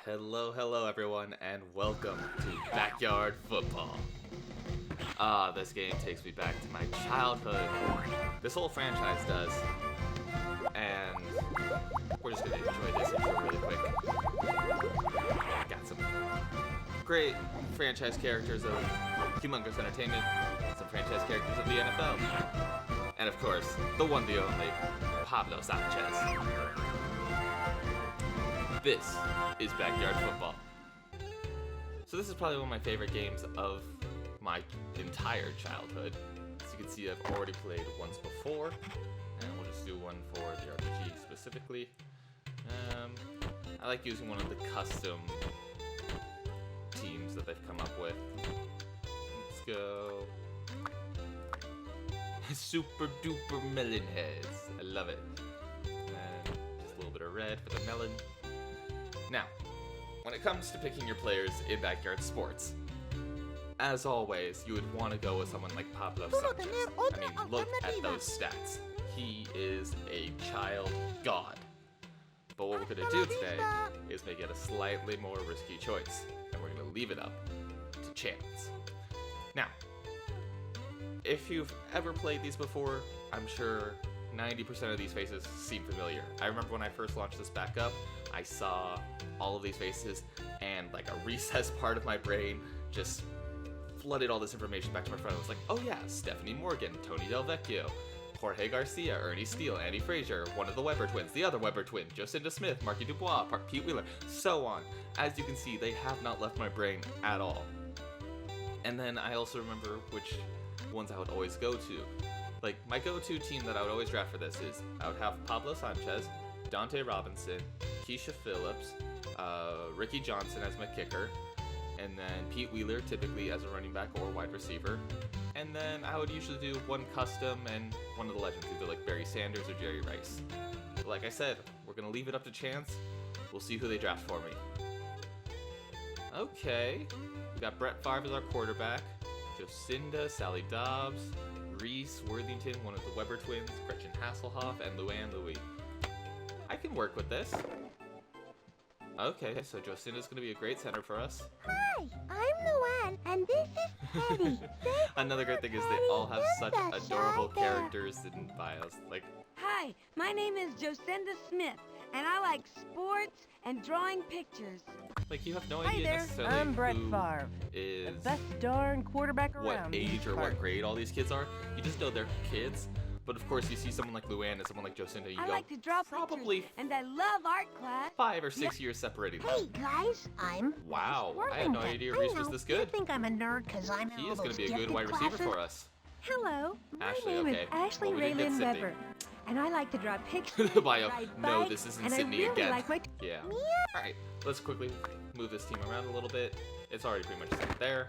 Hello everyone, and welcome to Backyard Football. This game takes me back to my childhood. This whole franchise does. And we're just gonna enjoy this intro really quick. Got some great franchise characters of Humongous Entertainment, some franchise characters of the NFL, and of course, the one, the only, Pablo Sanchez. This is Backyard Football. So this is probably one of my favorite games of my entire childhood. As you can see, I've already played once before, and we'll just do one for the RPG specifically. I like using one of the custom teams that they've come up with. Let's go. Super duper melon heads. I love it. And just a little bit of red for the melon. Now, when it comes to picking your players in backyard sports, as always, you would want to go with someone like Pablo Sanchez. I mean, look at those stats. He is a child god. But what we're going to do today is make it a slightly more risky choice, and we're going to leave it up to chance. Now, if you've ever played these before, I'm sure 90% of these faces seem familiar. I remember when I first launched this back up, I saw all of these faces, and like a recessed part of my brain just flooded all this information back to my front. I was like, oh yeah, Stephanie Morgan, Tony Del Vecchio, Jorge Garcia, Ernie Steele, Andy Frazier, one of the Weber twins, the other Weber twin, Jocinda Smith, Marky Dubois, Pete Wheeler, so on. As you can see, they have not left my brain at all. And then I also remember which ones I would always go to. Like, my go-to team that I would always draft for this is, I would have Pablo Sanchez, Dante Robinson, Keisha Phillips, Ricky Johnson as my kicker, and then Pete Wheeler typically as a running back or wide receiver. And then I would usually do one custom and one of the legends, either like Barry Sanders or Jerry Rice. But like I said, we're going to leave it up to chance. We'll see who they draft for me. Okay, we got Brett Favre as our quarterback, Jocinda, Sally Dobbs, Reese Worthington, one of the Weber twins, Gretchen Hasselhoff, and Luann Louie. I can work with this. Okay, so Jocinda's going to be a great center for us. Hi, I'm Luann, and this is Teddy. Another great thing is they all have such adorable characters in bios. Like, hi, my name is Jocinda Smith, and I like sports and drawing pictures. like you have no Hi idea there, necessarily I'm Brett who Favre, is the best darn quarterback what around. age or Favre. what grade all these kids are. You just know they're kids. But of course, you see someone like Luann and someone like Jocinda, you I go, like to draw probably pictures, and I love art class. 5 or 6 years separating them. Hey guys, I'm Wow, I had no idea I Reese was know, this You good. think I'm a nerd because I'm in He all is going those to be a good gifted wide receiver classes? for us. Hello, my Ashley, name okay. is Ashley Well, we didn't get Raylan Sydney. Weber, and I like to draw pictures. The bio. ride No, bikes, this isn't and Sydney I really again. like my Yeah. Alright, let's quickly move this team around a little bit. It's already pretty much set there.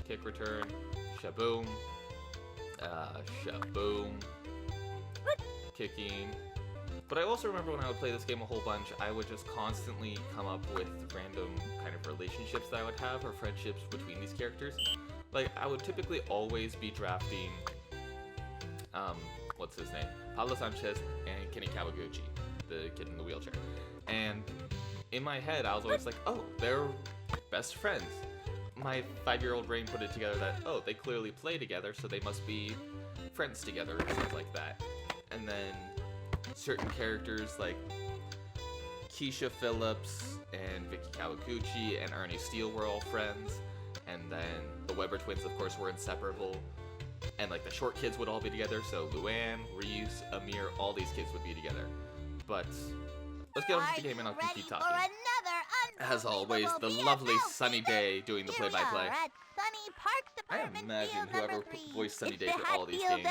Kick return. Shaboom. Shaboom. Kicking. But I also remember when I would play this game a whole bunch, I would just constantly come up with random kind of relationships that I would have, or friendships between these characters. Like, I would typically always be drafting, what's his name? Pablo Sanchez and Kenny Kawaguchi, the kid in the wheelchair. And in my head, I was always like, oh, they're best friends. My 5-year-old brain put it together that, oh, they clearly play together, so they must be friends together, and stuff like that. And then certain characters like Keisha Phillips and Vicky Kawaguchi and Ernie Steele were all friends. And then the Weber twins, of course, were inseparable. And like the short kids would all be together, so Luann, Reese, Amir, all these kids would be together. But let's get on to the game and I'll keep talking. As always, the lovely Sunny Day doing the play-by-play. I imagine whoever voiced Sunny Day for all these games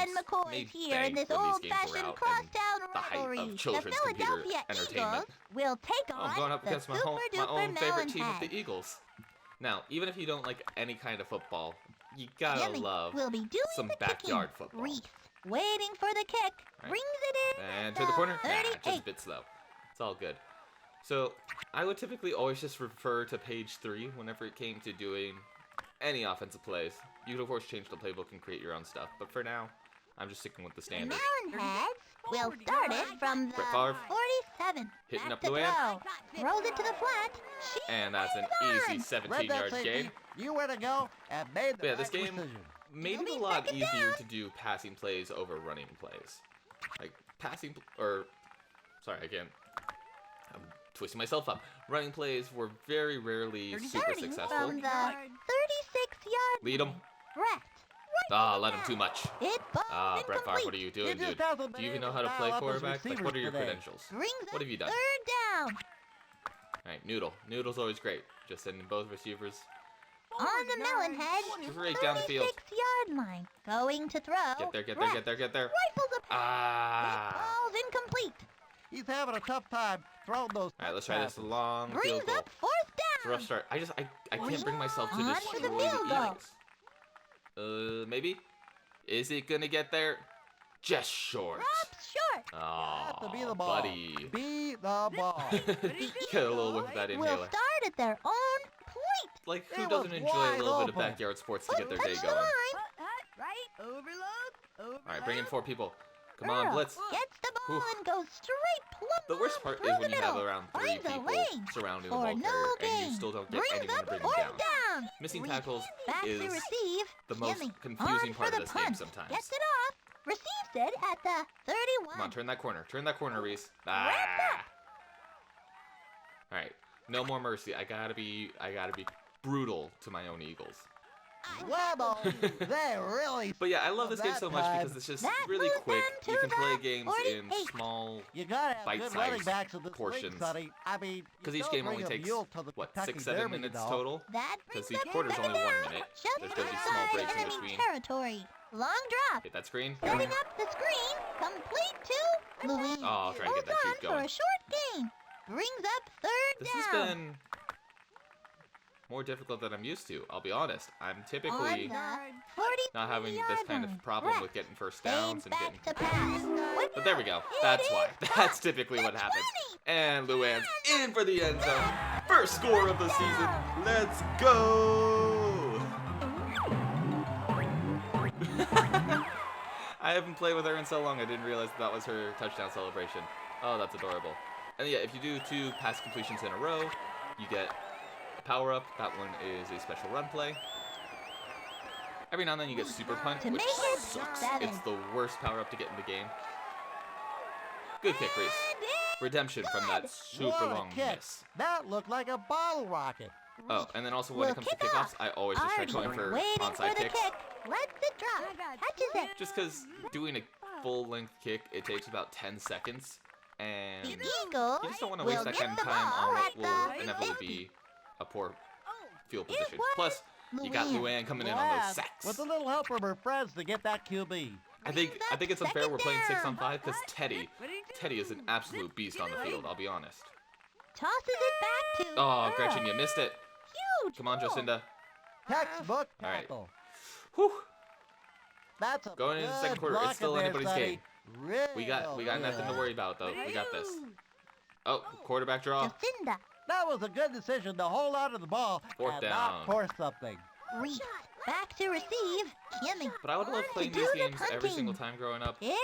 made here in bank this when these games were old-fashioned out crosstown and the height rivalry. of children's The computer Philadelphia entertainment. Eagles will take Oh, on I'm going up the against my super-duper own favorite team of Melonhead. the Eagles. Now, even if you don't like any kind of football, you gotta Jimmy love will be doing some the backyard kicking. football. Reese waiting for the kick, Right. brings it in. And to the corner? Nah, 38. just a bit slow. It's all good. So, I would typically always just refer to page 3 whenever it came to doing any offensive plays. You could, of course, change the playbook and create your own stuff, but for now, I'm just sticking with the The standard. Melonheads will start it from the Brett Favre. 7. Hitting Back up to Luann. throw. Throws it to the flat. And that's an easy Read that 17-yard safety. gain. You where to go and made the Yeah, this right game decision. made It'll it a be lot second easier down. to do passing plays over running plays. Like passing or sorry, again, I'm twisting myself up. Running plays were very rarely super 30 successful. from the 36-yard Lead them. Brett. Ah, let him too much. It ball Ah, Brett Favre, incomplete. what are you doing, He just dude? hasn't Do been you even able know how to to play dial up his quarterback? Like, receivers what are your today. credentials? Brings What up have you done? 3rd down. Alright, Noodle. Noodle's always great. Just sending both receivers. On the melon head. Right down the field. 36-yard line. Going to throw. Get there, get there, get there, get there. Rifles a pass. Ah. Ball's incomplete. He's having a tough time throwing those. Alright, let's try this long Brings field goal. up 4th It's a down. rough start. I can't bring myself to On destroy for the the field goal. Eagles. Maybe? Is it gonna get there? Just short. Drops short. Oh, Have to be the ball. buddy. Be the ball. Get a little whiff of that Will inhaler. start at their own point. Like, who It doesn't was enjoy a wide little bit of open. backyard sports to get their day Touch the going? line. Right? Overload. Alright, bring in 4 people. Come on, Earl Blitz. Gets the ball Oof. and goes straight plumb The worst part is through when the you have middle. around 3 Finds a people lane surrounding the for ball no carrier, and you gain. still don't get Brings anyone up to bring him 4th down. down. Missing Reed tackles back is to receive. the most Jimmy confusing on part for of the this game punt. sometimes. Gets it off. Receives it at the 31. Come on, turn that corner. Turn that corner, Reese. Ah. Alright, no more mercy. I gotta be brutal to my own Eagles. Well, they really. But yeah, I love this game so much because it's just That really moves quick. them You to can play the games in 48. small, You gotta have good bite-sized running backs in this portions. league, Sonny. I mean, because you each don't game bring only a takes, mule to the what, Kentucky 6-7 Derby, minutes you know. total? That 'Cause brings each up quarter's second only 1 down. minute. Just There's gonna be small outside breaks in enemy between. territory. Long drop. Hit that screen. Setting up the screen. Complete to Louise. Oh, try to get that Holds juke on for going. a short gain. Brings up 3rd This down. has been more difficult than I'm used to. I'll be honest. I'm On typically the 40 not having this kind of problem with getting first downs and getting. back to pass. But there we go. That's why. That's typically what happens. And Luann's in for the end zone. First score of the season. Let's go! I haven't played with her in so long. I didn't realize that was her touchdown celebration. Oh, that's adorable. And yeah, if you do 2 pass completions in a row, you get a power up. That one is a special run play. Every now and then you get super punt, To which make it sucks. 7. It's the worst power up to get in the game. Good kick, Reese. Redemption from that super What a long kick. miss. That looked like a bottle rocket. Oh, and then also when it Will comes to kick kickoffs, off. I always just try Artie going for waiting onside for the kicks. kick. Lets it drop. Catches it. Just because doing a full-length kick, it takes about 10 seconds, and The you Eagles just don't want to will waste that get kind of the time ball on what at will the inevitably 50. be a poor field It position. was Plus, you got Luann coming in on those Glad, sacks. with a little help from her friends to get that QB. I think it's unfair we're playing 6 on 5 because Teddy What did he do? Teddy is an absolute beast on the field. I'll be honest. Tosses it back to. Oh, Gretchen, you missed it. Huge. Come on, pull. Jocinda. Textbook All right. tackle. Whew. That's a Going into the second good quarter, it's block still in there, anybody's Sonny. game. Real We got nothing to good. worry about though. We got this. Oh, quarterback draw. Jacinda. That was a good decision to hold on to the ball 4th and down. not force something. Reed. Back to receive. Kimmy. But I would love To playing do these the games every punting. single time growing up. It's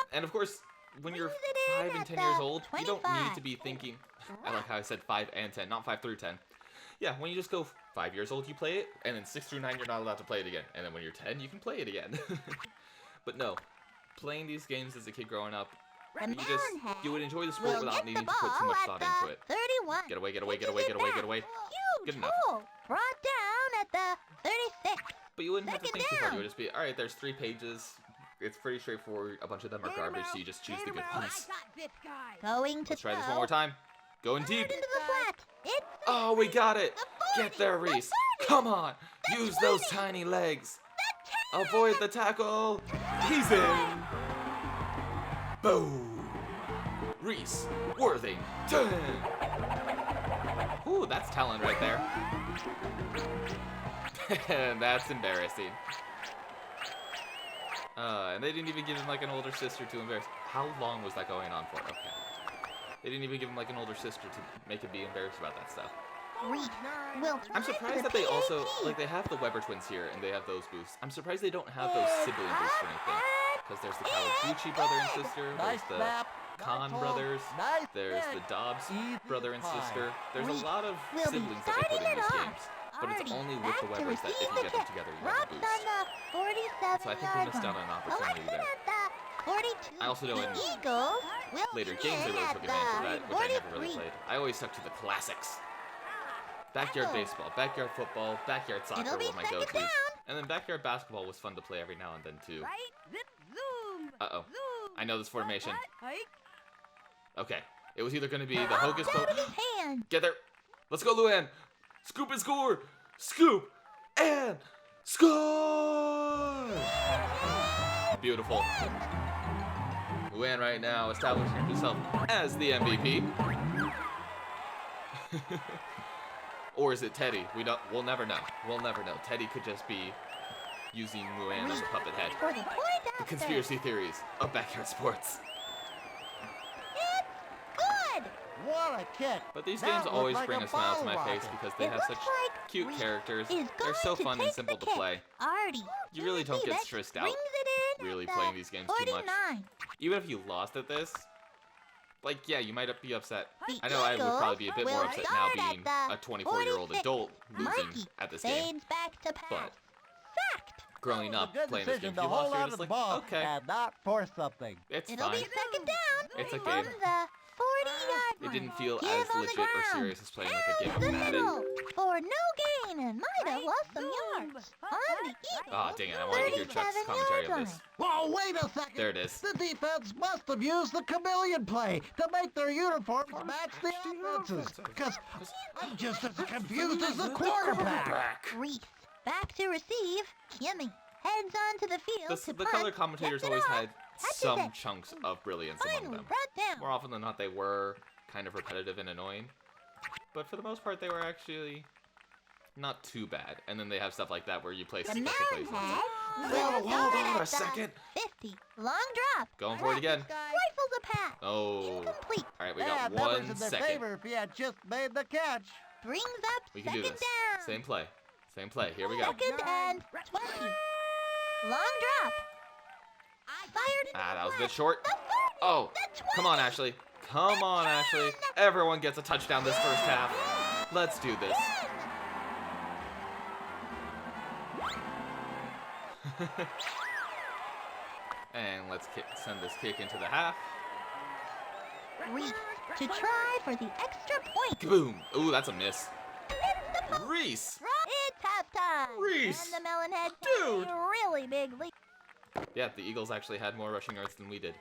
up. And of course, when you're Brings it in 5 and at 10 years the old, you don't need 25. to be thinking. I like how I said 5 and 10, not 5 through 10. Yeah, when you just go 5 years old, you play it, and then 6 through 9, you're not allowed to play it again. And then when you're 10, you can play it again. But no, playing these games as a kid growing up, you would enjoy the sport Will without get needing the to put too ball much at thought the into it. 31. Get away, get away, get Pitches away, it get away, back. get away. Huge Good enough. pull. Brought down at the 36. But you wouldn't have to Second think too hard. down. You would just be, all right, there's 3 pages. It's pretty straightforward. A bunch of them are garbage, so you just choose the good ones. Going to Let's try this one throw. more time. Going deep. Into the flat. It's Oh, we got it. the 40, Get there, the Reese. 30, Come on. the Use those 20, tiny legs. the 10. Avoid the tackle. He's in. Boom. Reese Worthington. Ooh, that's talent right there. And that's embarrassing. And they didn't even give him like an older sister to embarrass. How long was that going on for? Okay. They didn't even give him like an older sister to make him be embarrassed about that stuff. Reed will I'm throw surprised to that the they also, PAT. like, they have the Weber twins here, and they have those boosts. I'm surprised they don't have those sibling boosts or anything. Because there's the Kawaguchi brother and sister, Nice there's the snap. Kahn Nice brothers. hole. Nice There's the catch. Dobbs Easy brother and pie. sister. There's We a lot of will be siblings that they put in starting these it off. games. But it's Artie, only with the back to Webbers that if receive you the get them kick. together, you have a Drops boost. on the 47 So I think we missed out on an opportunity Collection there. at the 42. I also know the in Eagles will Later begin games I really at took advantage of the that, which I never really 43. played. I always stuck to the classics. Backyard Uh-oh. baseball, backyard football, backyard soccer It'll be were my second go-tos. down. And then backyard basketball was fun to play every now and then too. Right, zip, zoom. Uh-oh. Zoom. I know this formation. Hike. Okay. It was either going to be the hocus Down pocus. with his hand. Get there. Let's go, Luann. Scoop and score. Scoop and score. Beautiful. Luann right now establishing himself as the MVP. Or is it Teddy? We'll never know. We'll never know. Teddy could just be using Luann as a puppet head. For the point The after. conspiracy theories of backyard sports. It's good. What a kick. But these That games looked always like bring a a smile to my bottle face rocket. because they It have looks such like cute Reese characters. is They're going so to fun and take simple the to kick. play. Artie. You really don't get Davis stressed out brings it in really at the playing these games too much. 49. Even if you lost at this, like, yeah, you might be upset. The I know I would Eagles probably be a bit more will upset now start at being the a 24-year-old 46. adult losing Mikey at this game. fades back to pass. But Sacked. growing That was up a good playing this decision game, if to you lost, hold you're on to just the like, ball okay, and not force something. it's It'll fine. be second down. It's a from game. the 40-yard It line. didn't feel Give as on the legit or ground. serious as playing like a game Down of the Madden. middle for no gain and might have Right, lost some zoom. yards. On the Eagles. Ah, dang it, I wanted to hear Chuck's 37 commentary yard of this. Whoa, wait a second. There it is. The defense must have used the chameleon play to make their uniforms match the offenses. Because I'm just as confused as the quarterback. Reese back to receive. Kimmy heads onto the field to The punt. color commentators Gets it always off, had catches some it. chunks of brilliance among Finally them. brought down. More often than not, they were kind of repetitive and annoying. But for the most part, they were actually not too bad. And then they have stuff like that where you play The special mountain plays. head Whoa, will hold start on at a the second. 50. Long drop. Going for it again. Rifles a pass. Oh. Incomplete. All right, we Yeah, got numbers 1 in their second. favor if he had just made the catch. Brings up We can second do this. down. Same play. Same play. Here we go. Second and 20. Long drop. Fired. Ah, that was a bit short. The 40. Oh, The 20. come on, Ashley. Come on, Ashley. Everyone gets a touchdown this first half. Let's do this. And let's send this kick into the half. Reese to try for the extra point. Kaboom. Ooh, that's a miss. Hits the post. Reese. It's halftime. Reese. And the Melonheads Dude. have a really big lead. Yeah, the Eagles actually had more rushing yards than we did.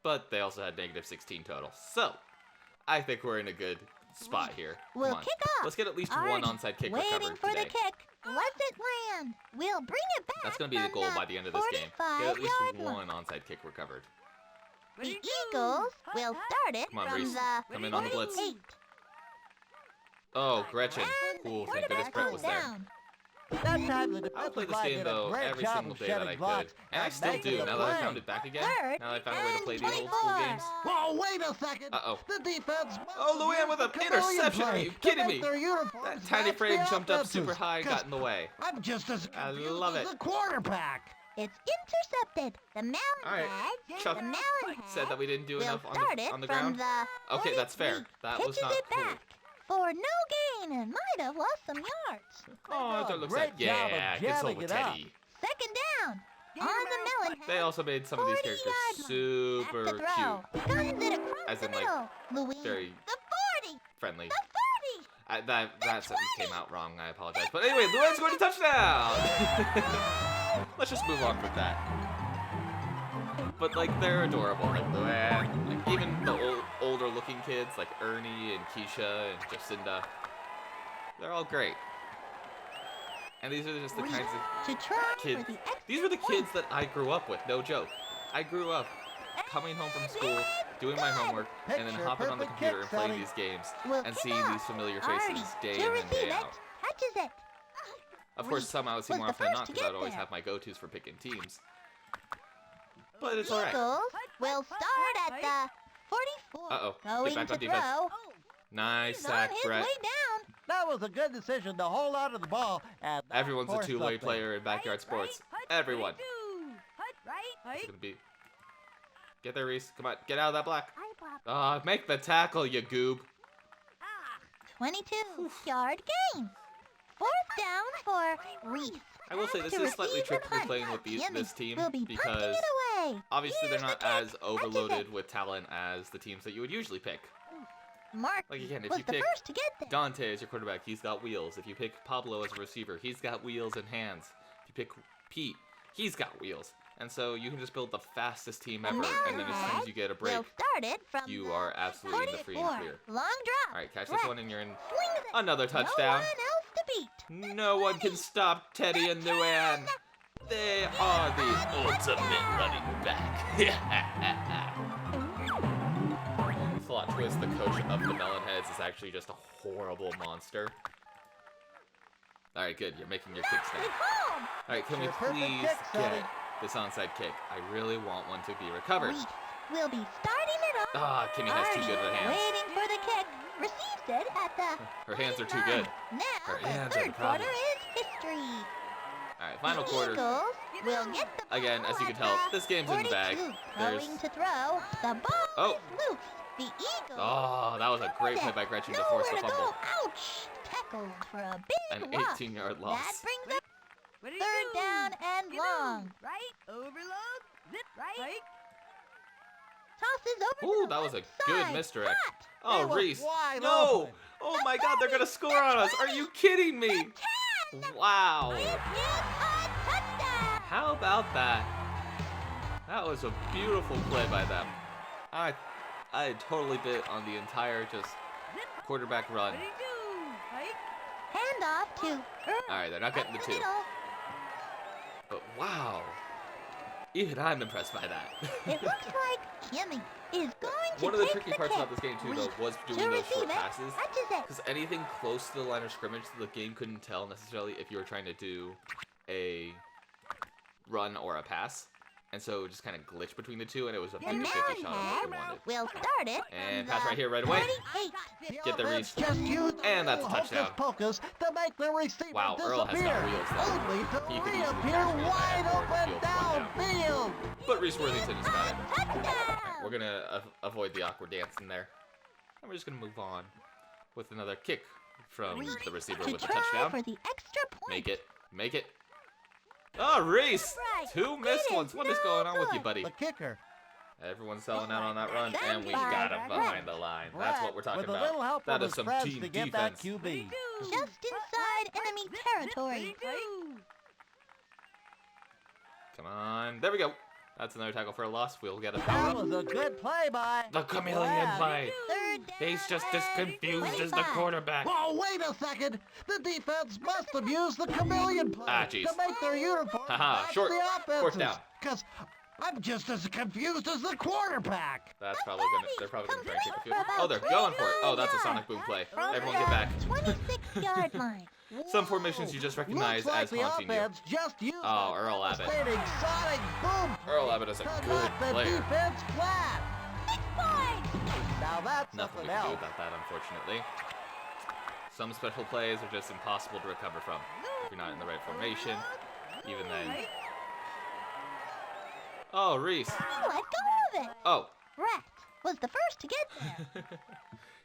But they also had negative 16 total. So, I think we're in a good spot here. Come We'll on. kick off. Let's get at least Artie, one onside kick waiting recovered for today. the kick. Lets it land. We'll bring it back. That's going to be the from goal by the end of this game. Get at least 45-yard line. one onside kick recovered. The Eagles will start it Come on, from Reese. the Come in on the blitz. 48. Oh, Gretchen. And Cool, the thank goodness quarterback Brett goes was there. down. That time the I would play defensive this line game did a though great every job single of day that I shedding could. blocks And I still making do the now that I play. found it back again. Third Now that I found a way to play these old 24. school games. Whoa, wait a second. Uh-oh. The defense must Oh, have Luann used with the an chameleon interception. Are play you to kidding make me? their uniforms That tiny match frame the jumped up super offenses. high, 'Cause got in the way. I'm just as I confused love as it. the quarterback. It's intercepted. The All right, Melonheads. Chuck The Melonheads said that we didn't do will enough start it on the from ground. the Okay, that's fair. 43. That was Pitches not it cool. back for no gain and might have lost some yards. Oh, Oh, that looks great like job of yeah, good jamming with it up. Teddy. Second down. On the Melonheads. They also made some of these characters 40-yard line. super Back to throw. cute, Guns it across As the in, like, middle. Louise. very The 40. friendly. The 40. That sentence came out wrong. I apologize. But anyway, Luann scored a touchdown. Let's just move on from that. But like they're adorable, like Luann, like even the older looking kids like Ernie and Keisha and Jacinda. They're all great. And these are just the kinds of To try kids. for the extra These were the point. kids that I grew up with. No joke. I grew up coming home from school, doing my homework, and then Picture hopping on the perfect computer kick, and playing Sonny. these games Will and kick seeing off. these familiar Artie faces day to in and receive day it. out. Catches it. Of course, Reese some I would see was more the often than not first to because I'd get always there. have my go-tos for picking teams. But it's alright. Eagles will start at the 44. Uh-oh. Going Get back to on defense. throw. Nice He's on sack, his Brett. way down. That was a good decision to hold on to the ball and not Everyone's a force two-way something. player in backyard sports. Everyone. Right, It's gonna be Get there, Reese. Come on, get out of that block. I block. Make the tackle, you goob. 22-yard gain. 4th down for Reese. I will say this To is slightly receive the tricky punt. playing with Jimmy this team will be punting because it away. obviously they're Here's not the as kick. overloaded with talent as the teams that you would usually pick. Mark Like again, if was you the pick first to get there. Dante as your quarterback, he's got wheels. If you pick Pablo as a receiver, he's got wheels and hands. If you pick Pete, he's got wheels. And so you can just build the fastest team ever, and then as soon as you get a break, We'll start it from you the are absolutely in the free and 44. clear. Long drop. Alright, catch this Brett one and you're in swings it. another No touchdown. one else to beat. No one can stop Teddy and Nguyen. They are the ultimate running back. Plot twist, the coach of the Melonheads is actually just a horrible monster. Alright, good. You're making your kicks now. It's home. Alright, can we Your perfect please kick, Sonny. get this onside kick? I really want one to be recovered. Reese will be starting it off. Kimmy has too good of hands. Waiting for the kick. Receives it at the Her hands are too 39. good. Now Her the hands are the 3rd quarter problem. is history. Alright, final the quarter. Eagles will get the ball Again, as you can at tell, the this game's in the bag. 42. There's- Throwing to throw. The ball Oh. is loose. The Eagles. Oh, that was a great play by Gretchen to force the Nowhere to fumble. go. Ouch. Tackled for a big An loss. 18-yard That loss. brings up What do you 3rd do? down and You do, long. Right? Overload? Zip, right? Tosses over Ooh, to the that was a left good side. misdirect. Hot. Oh, They were Reese. wide No! open. Oh my god, they're gonna score on us. Are you kidding me? Wow. It is a touchdown. How about that? That was a beautiful play by them. I totally bit on the entire just quarterback run. What do you do? Right? Handoff to Earl. Alright, they're not getting the Up two. middle. But wow. Even I'm impressed by that. It looks like Kimmy is going to One of the take tricky the parts kick. about this game too, Reese though, was to doing those short receive it. passes. Touches it. Because anything close to the line of scrimmage, the game couldn't tell necessarily if you were trying to do a run or a pass. And so it would just kind of glitch between the two, and it was a The 50-50 shot of what they Melonhead wanted. will start it And from pass the right here right away. 48. Get the offense Reese. just used And that's a little touchdown. hocus pocus to make the receiver Wow, disappear. Earl has got wheels there. Only to He could easily reappear catch me if I wide had more of a open field to run downfield. But Reese Worthington has got it. Touchdown. Alright, we're gonna avoid the awkward dance in there. And we're just gonna move on with another kick from the receiver To with a try touchdown. for the extra point. Make it. Make it. Oh, Reese! Right. Two missed It ones. is What is no going on with you, good. buddy? The kicker. Everyone's selling out on that run, and we Stand got by. him behind the line. That's what we're talking with a about. little help That from is his some friends team to get defense. that QB. Just inside enemy territory. Come on. There we go. That's another tackle for a loss. We'll get a That power. was a good play by The chameleon Brad. play. 3rd down He's just as and confused as the 25. quarterback. Oh, wait a second! The defense must have used the chameleon play Ah, jeez. to make their uniforms Haha, match short- the offenses. fourth down. Because I'm just as confused as the quarterback. That's probably gonna. They're probably gonna try and kick a field. For about Oh, they're going for it. Oh, that's a 29 sonic boom play. From Everyone the get back. 26-yard line. Some formations you just recognize Looks like as the haunting you. offense just used Oh, Earl Abbott. devastating sonic boom Earl Abbott is a to good knock the player. defense flat. 6 points. Now that's Nothing we something can do else. about that, unfortunately. Some special plays are just impossible to recover from. If you're not in the right formation, even then. Oh, Reese. Let go of it. Oh, Brett was the first to get there.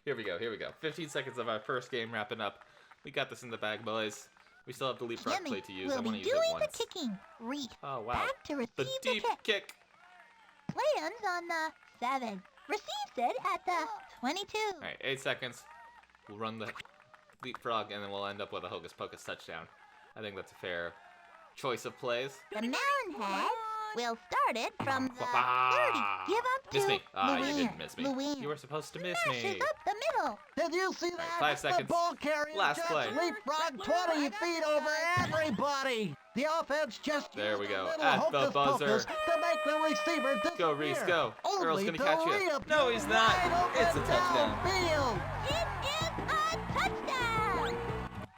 here we go, here we go. 15 seconds of our first game wrapping up. We got this in the bag, boys. We still have the leapfrog Jimmy play to use. I will want to be use it doing once. the kicking. Reese Oh, wow. back to receive The the deep kick. kick. Lands on the 7. Receives it at the 22. All right, 8 seconds. We'll run the leapfrog, and then we'll end up with a hocus pocus touchdown. I think that's a fair choice of plays. The Melonheads will start it from the 30. Ah, Give up to Miss me. Ah, you Llewellyn. didn't miss me. Llewellyn You were supposed to miss smashes me. up the middle. Did you see that? 5 seconds. The ball carrier Last just play. leapfrogged 20 feet over everybody. The offense just There used we a go. little At the hocus buzzer. pocus to make the receiver disappear. Go, Reese, go. Only Earl's gonna to catch you. reappear No, he's not. wide open It's a touchdown. downfield. It is a touchdown.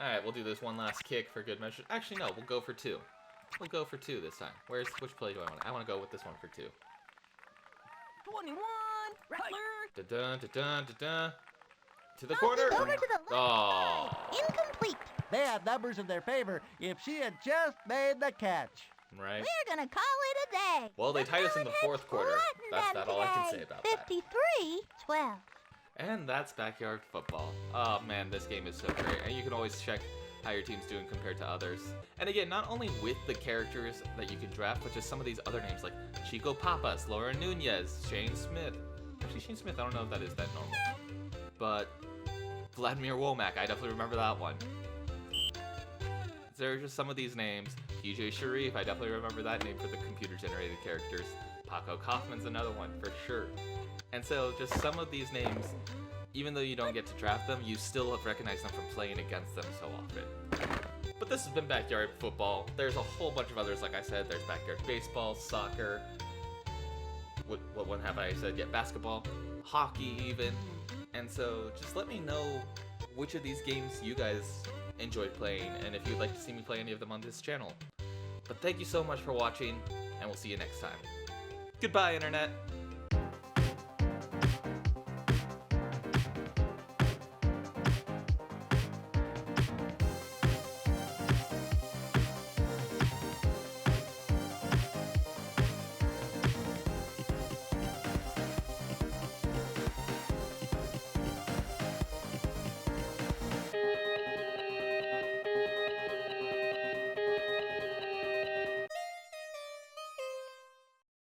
All right, we'll do this one last kick for good measure. Actually, no, we'll go for 2. We'll go for 2 this time. Which play do I want? I want to go with this one for 2. 21. Rattler. Da-dun, da-dun, da-dun. To the Tosses corner. over to the left Oh. side. Incomplete. They had numbers in their favor if she had just made the catch. right? We're gonna call it a day. Well, they tied us in the fourth quarter. That's about all I can say about that. 53-12. And that's Backyard Football. Oh man, this game is so great. And you can always check how your team's doing compared to others. And again, not only with the characters that you can draft, but just some of these other names like Chico Papas, Laura Nunez, Shane Smith. Actually, Shane Smith, I don't know if that is that normal. But Vladimir Womack, I definitely remember that one. There are just some of these names. PJ Sharif, I definitely remember that name for the computer-generated characters. Paco Kaufman's another one, for sure. And so, just some of these names, even though you don't get to draft them, you still have recognized them from playing against them so often. But this has been Backyard Football. There's a whole bunch of others, like I said. There's Backyard Baseball, soccer. What one have I said? Yeah, basketball, hockey even. And so, just let me know which of these games you guys enjoyed playing, and if you'd like to see me play any of them on this channel. But thank you so much for watching, and we'll see you next time. Goodbye, Internet!